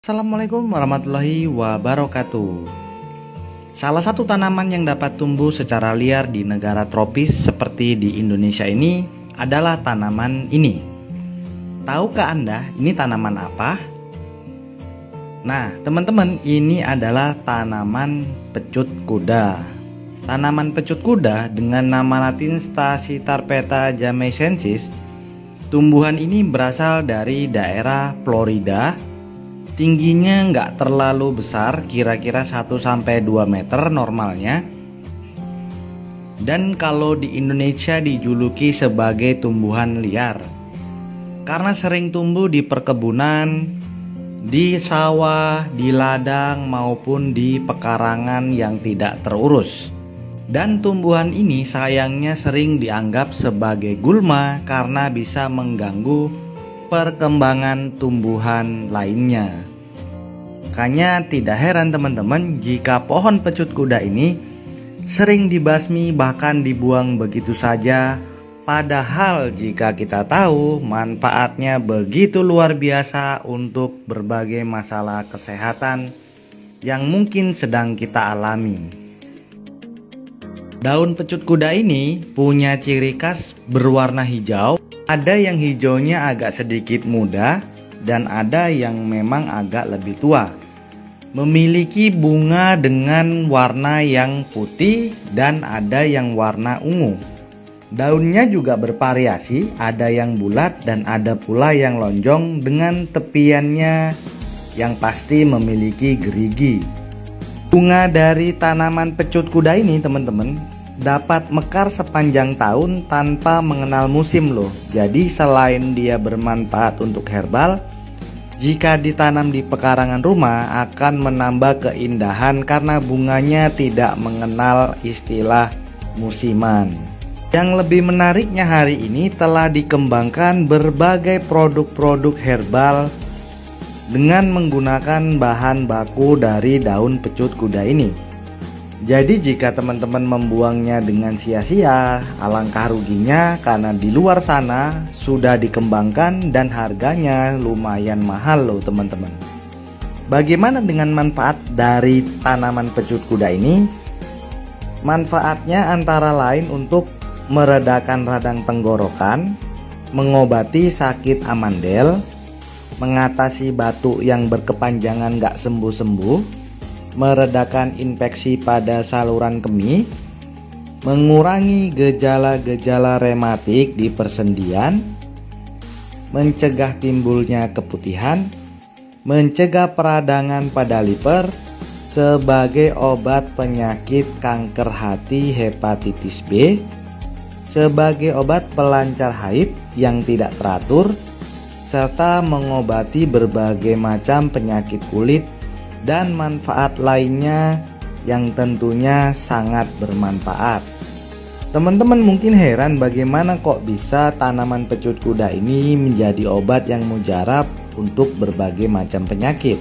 Assalamualaikum warahmatullahi wabarakatuh. Salah satu tanaman yang dapat tumbuh secara liar di negara tropis seperti di Indonesia ini adalah tanaman ini. Tahukah Anda ini tanaman apa? Nah, teman-teman, ini adalah tanaman pecut kuda. Tanaman pecut kuda dengan nama latin Stachytarpeta jamaicensis. Tumbuhan ini berasal dari daerah Florida. Tingginya nggak terlalu besar, kira-kira 1-2 meter normalnya. Dan kalau di Indonesia dijuluki sebagai tumbuhan liar karena sering tumbuh di perkebunan, di sawah, di ladang maupun di pekarangan yang tidak terurus. Dan tumbuhan ini sayangnya sering dianggap sebagai gulma karena bisa mengganggu perkembangan tumbuhan lainnya. Makanya tidak heran teman-teman jika pohon pecut kuda ini sering dibasmi bahkan dibuang begitu saja. Padahal jika kita tahu manfaatnya begitu luar biasa untuk berbagai masalah kesehatan yang mungkin sedang kita alami. Daun pecut kuda ini punya ciri khas berwarna hijau. Ada yang hijaunya agak sedikit muda dan ada yang memang agak lebih tua. Memiliki bunga dengan warna yang putih dan ada yang warna ungu. Daunnya juga bervariasi, ada yang bulat dan ada pula yang lonjong dengan tepiannya yang pasti memiliki gerigi. Bunga dari tanaman pecut kuda ini teman-teman dapat mekar sepanjang tahun tanpa mengenal musim loh. Jadi selain dia bermanfaat untuk herbal, jika ditanam di pekarangan rumah akan menambah keindahan karena bunganya tidak mengenal istilah musiman. Yang lebih menariknya hari ini telah dikembangkan berbagai produk-produk herbal dengan menggunakan bahan baku dari daun pecut kuda ini. Jadi jika teman-teman membuangnya dengan sia-sia, alangkah ruginya karena di luar sana sudah dikembangkan dan harganya lumayan mahal loh teman-teman. Bagaimana dengan manfaat dari tanaman pecut kuda ini? Manfaatnya antara lain untuk meredakan radang tenggorokan, mengobati sakit amandel, mengatasi batuk yang berkepanjangan gak sembuh-sembuh, meredakan infeksi pada saluran kemih, mengurangi gejala-gejala rematik di persendian, mencegah timbulnya keputihan, mencegah peradangan pada liver, sebagai obat penyakit kanker hati hepatitis B, sebagai obat pelancar haid yang tidak teratur, serta mengobati berbagai macam penyakit kulit dan manfaat lainnya yang tentunya sangat bermanfaat. Teman-teman mungkin heran bagaimana kok bisa tanaman pecut kuda ini menjadi obat yang mujarab untuk berbagai macam penyakit.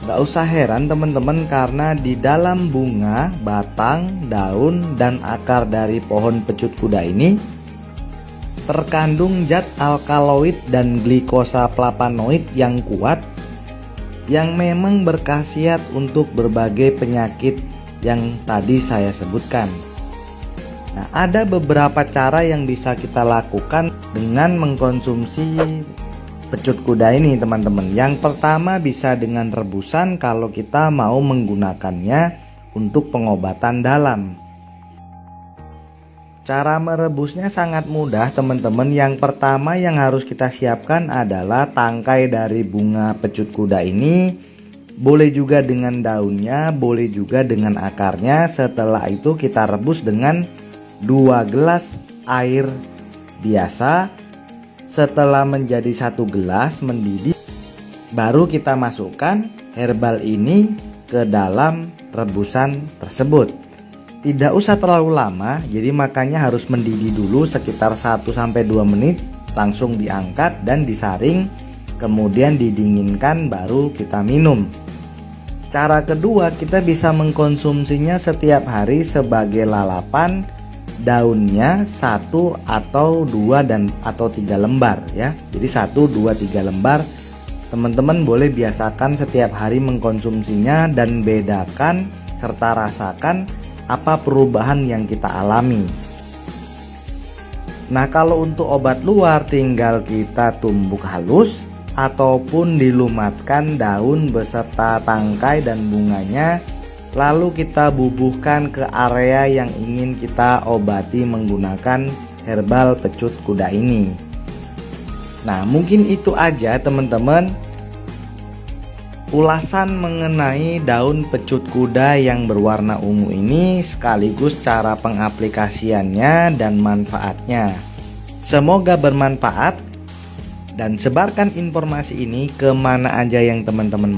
Gak usah heran teman-teman karena di dalam bunga, batang, daun, dan akar dari pohon pecut kuda ini terkandung zat alkaloid dan glikosa flavonoid yang kuat yang memang berkhasiat untuk berbagai penyakit yang tadi saya sebutkan. Nah, ada beberapa cara yang bisa kita lakukan dengan mengkonsumsi pecut kuda ini teman-teman. Yang pertama bisa dengan rebusan kalau kita mau menggunakannya untuk pengobatan dalam. Cara merebusnya sangat mudah teman-teman. Yang pertama yang harus kita siapkan adalah tangkai dari bunga pecut kuda ini. Boleh juga dengan daunnya, boleh juga dengan akarnya. Setelah itu kita rebus dengan 2 gelas air biasa. Setelah menjadi 1 gelas mendidih, baru kita masukkan herbal ini ke dalam rebusan tersebut. Tidak usah terlalu lama, jadi makanya harus mendidih dulu sekitar 1-2 menit, langsung diangkat dan disaring, kemudian didinginkan baru kita minum. Cara kedua, kita bisa mengkonsumsinya setiap hari sebagai lalapan, daunnya 1 atau 2 atau 3 lembar ya. Jadi 1, 2, 3 lembar teman-teman boleh biasakan setiap hari mengkonsumsinya dan bedakan serta rasakan apa perubahan yang kita alami. Nah, kalau untuk obat luar tinggal kita tumbuk halus ataupun dilumatkan daun beserta tangkai dan bunganya, lalu kita bubuhkan ke area yang ingin kita obati menggunakan herbal pecut kuda ini. Nah, mungkin itu aja teman-teman ulasan mengenai daun pecut kuda yang berwarna ungu ini, sekaligus cara pengaplikasiannya dan manfaatnya. Semoga bermanfaat dan sebarkan informasi ini kemana aja yang teman-teman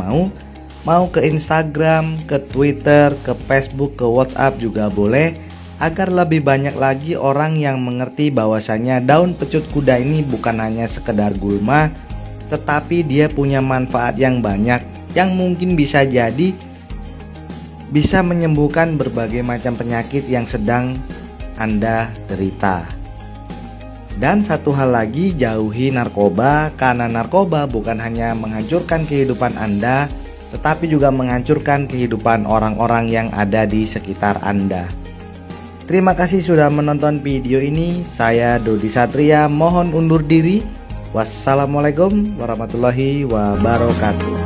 mau ke Instagram, ke Twitter, ke Facebook, ke WhatsApp juga boleh, agar lebih banyak lagi orang yang mengerti bahwasanya daun pecut kuda ini bukan hanya sekedar gulma, tetapi dia punya manfaat yang banyak yang mungkin bisa jadi bisa menyembuhkan berbagai macam penyakit yang sedang Anda derita. Dan satu hal lagi, jauhi narkoba, karena narkoba bukan hanya menghancurkan kehidupan Anda, tetapi juga menghancurkan kehidupan orang-orang yang ada di sekitar Anda. Terima kasih sudah menonton video ini. Saya Dodi Satria mohon undur diri. Wassalamualaikum warahmatullahi wabarakatuh.